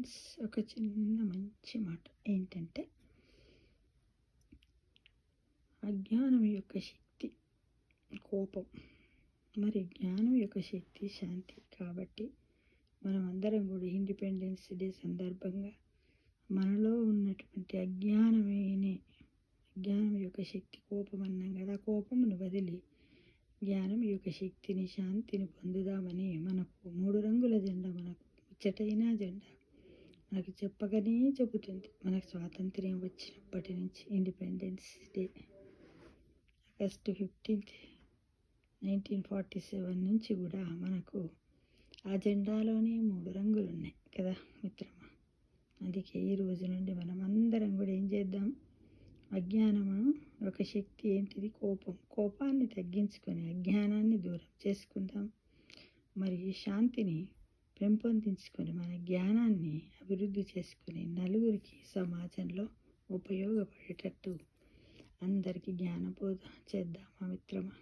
Friends, ఒక చిన్న మంచి మాట ఏంటంటే, అజ్ఞానం యొక్క శక్తి కోపం, మరి జ్ఞానం యొక్క శక్తి శాంతి. కాబట్టి మనం అందరం కూడా ఇండిపెండెన్స్ డే సందర్భంగా మనలో ఉన్నటువంటి అజ్ఞానం యొక్క శక్తి కోపం అన్నాం కదా, కోపమును వదిలి జ్ఞానం యొక్క శక్తిని శాంతిని పొందుదామని మనకు 3 రంగుల జెండా, మనకు ముచ్చటైన జెండా మనకు చెప్పగానే చెబుతుంది. మనకు స్వాతంత్ర్యం వచ్చినప్పటి నుంచి ఇండిపెండెన్స్ డే ఆగస్టు 15, 1947 నుంచి కూడా మనకు ఆ జెండాలోనే 3 రంగులు ఉన్నాయి కదా మిత్రమా. అందుకే ఈ రోజు నుండి మనం అందరం కూడా ఏం చేద్దాం, అజ్ఞానము ఒక శక్తి ఏంటిది, కోపాన్ని తగ్గించుకొని అజ్ఞానాన్ని దూరం చేసుకుందాం. మరియు శాంతిని పెంపొందించుకొని మన జ్ఞానాన్ని అభివృద్ధి చేసుకుని నలుగురికి సమాజంలో ఉపయోగపడేటట్టు అందరికీ జ్ఞానబోధ చేద్దామా మిత్రమా.